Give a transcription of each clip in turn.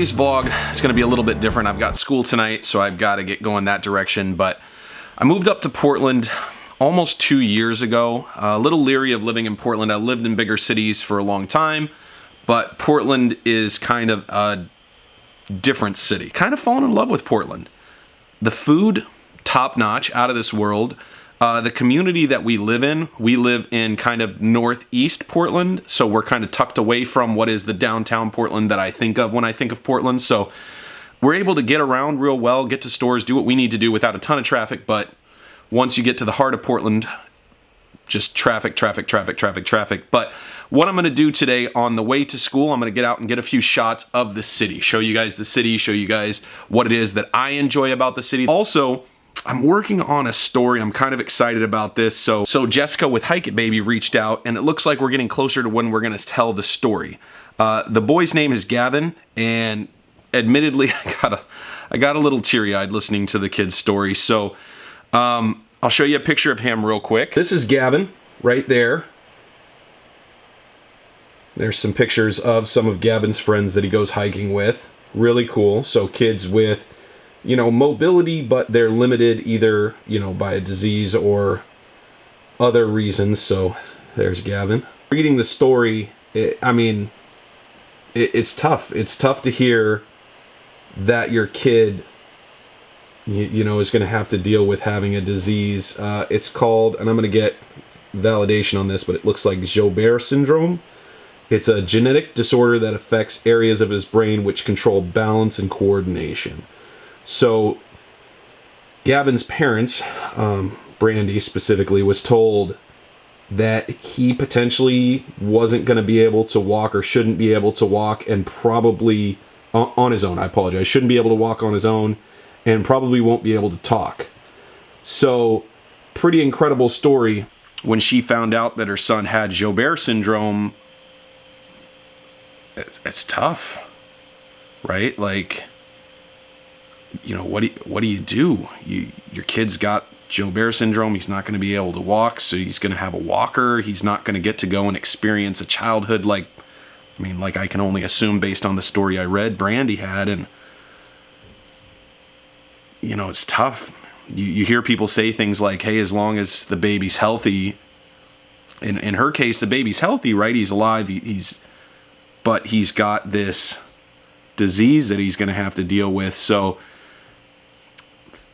today's vlog is going to be a little bit different. I've got school tonight, so I've got to get going that direction. But I moved up to Portland almost 2 years ago. A little leery of living in Portland. I lived in bigger cities for a long time, but Portland is kind of a different city. Kind of fallen in love with Portland. The food, top notch, out of this world. The community that we live in kind of northeast Portland, so we're kind of tucked away from what is the downtown Portland that I think of when I think of Portland. So we're able to get around real well, get to stores, do what we need to do without a ton of traffic. But once you get to the heart of Portland, just traffic. But what I'm going to do today on the way to school, I'm going to get out and get a few shots of the city, show you guys the city, show you guys what it is that I enjoy about the city. Also, I'm working on a story. I'm kind of excited about this. So Jessica with Hike It Baby reached out, and it looks like we're getting closer to when we're going to tell the story. The boy's name is Gavin, and admittedly, I got a little teary-eyed listening to the kid's story. So I'll show you a picture of him real quick. This is Gavin right there. There's some pictures of some of Gavin's friends that he goes hiking with. Really cool. So kids with, you know, mobility, but they're limited either, you know, by a disease or other reasons. So there's Gavin. Reading the story, it's tough. It's tough to hear that your kid, you know, is going to have to deal with having a disease. It's called, and I'm going to get validation on this, but it looks like Joubert syndrome. It's a genetic disorder that affects areas of his brain which control balance and coordination. So Gavin's parents, Brandy specifically, was told that he potentially wasn't going to be able to walk or shouldn't be able to walk, and probably on his own. I apologize. Shouldn't be able to walk on his own and probably won't be able to talk. So pretty incredible story. When she found out that her son had Joubert syndrome, it's tough, right? Like, you know, what do you do? Your kid's got Joubert syndrome. He's not going to be able to walk, so he's going to have a walker. He's not going to get to go and experience a childhood like I can only assume based on the story I read Brandy had. And, you know, it's tough. You hear people say things like, hey, as long as the baby's healthy, in her case, the baby's healthy, right? He's alive. But he's got this disease that he's going to have to deal with. So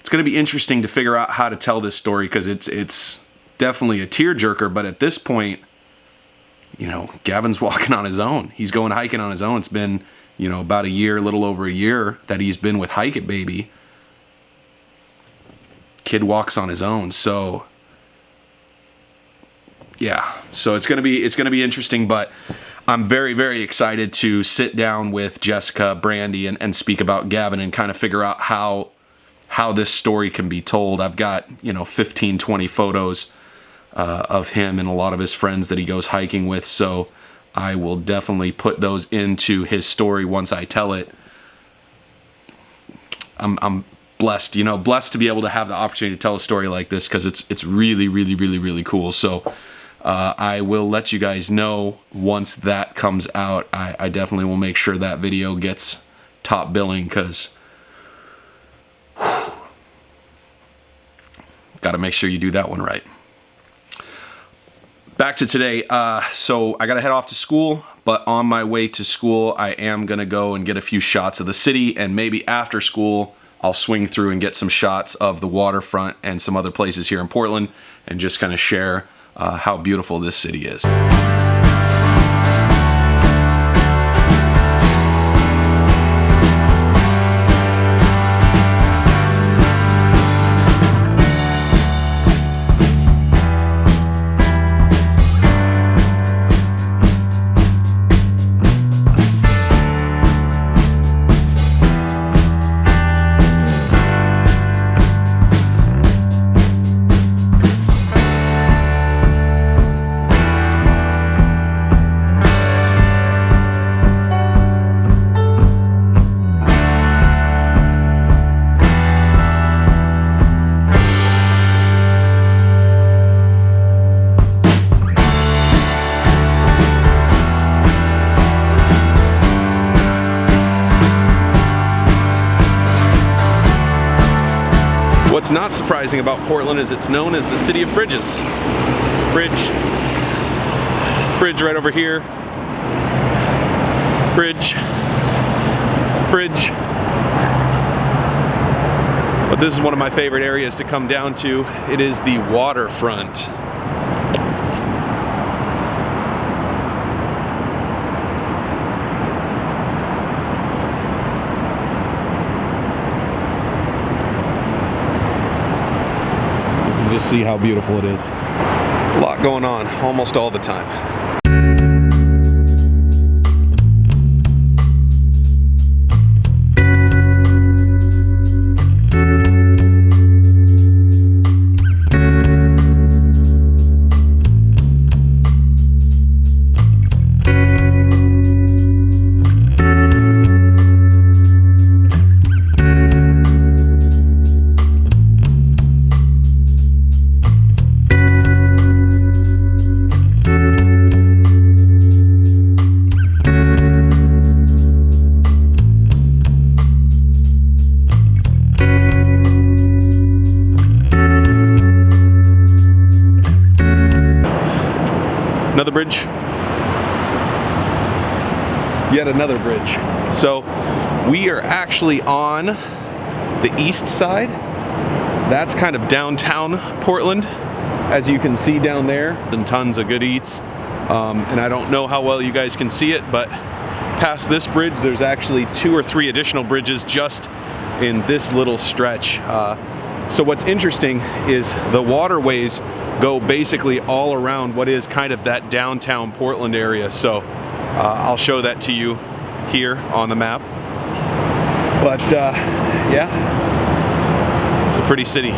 it's going to be interesting to figure out how to tell this story, because it's definitely a tearjerker. But at this point, you know, Gavin's walking on his own. He's going hiking on his own. It's been, you know, about a year, a little over a year that he's been with Hike It Baby. Kid walks on his own. So yeah, so it's going to be interesting, but I'm very, very excited to sit down with Jessica, Brandy, and speak about Gavin and kind of figure out how this story can be told. I've got, you know, 15, 20 photos of him and a lot of his friends that he goes hiking with. So I will definitely put those into his story once I tell it. I'm blessed to be able to have the opportunity to tell a story like this, because it's really, really, really, really cool. So I will let you guys know once that comes out. I definitely will make sure that video gets top billing, because got to make sure you do that one right. Back to today. So I got to head off to school, but on my way to school, I am going to go and get a few shots of the city, and maybe after school, I'll swing through and get some shots of the waterfront and some other places here in Portland, and just kind of share how beautiful this city is. What's not surprising about Portland is it's known as the city of bridges. Bridge right over here. Bridge. But this is one of my favorite areas to come down to. It is the waterfront. Just see how beautiful it is. A lot going on almost all the time. Another bridge. Yet another bridge. So we are actually on the east side. That's kind of downtown Portland, as you can see down there. And tons of good eats. And I don't know how well you guys can see it, but past this bridge, there's actually 2 or 3 additional bridges just in this little stretch. So what's interesting is the waterways go basically all around what is kind of that downtown Portland area. So I'll show that to you here on the map. But yeah, it's a pretty city.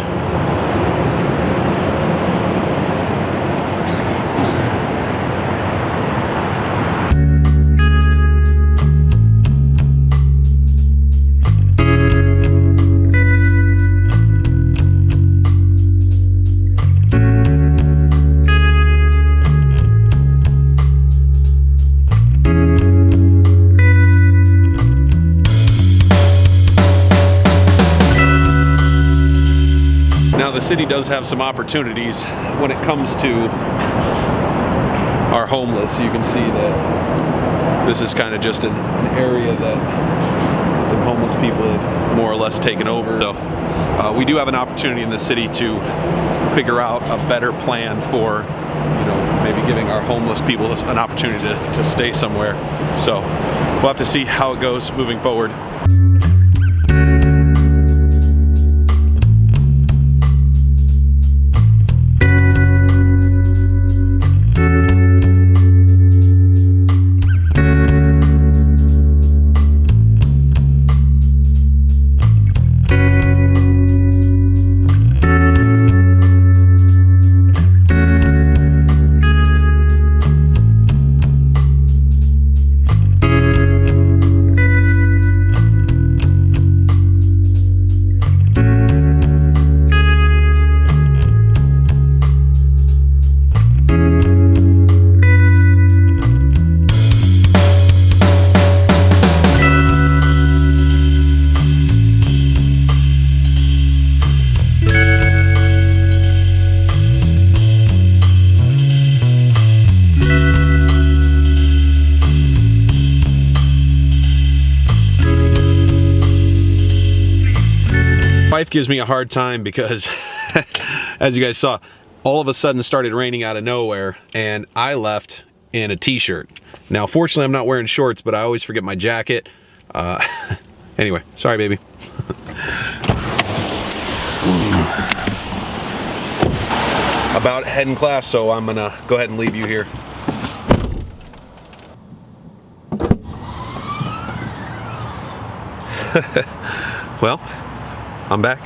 Now the city does have some opportunities when it comes to our homeless. You can see that this is kind of just an area that some homeless people have more or less taken over. So we do have an opportunity in the city to figure out a better plan for, you know, maybe giving our homeless people an opportunity to stay somewhere. So we'll have to see how it goes moving forward. Wife gives me a hard time because as you guys saw, all of a sudden it started raining out of nowhere and I left in a t-shirt. Now fortunately I'm not wearing shorts, but I always forget my jacket. Anyway, sorry baby. About heading class, so I'm gonna go ahead and leave you here. Well, I'm back.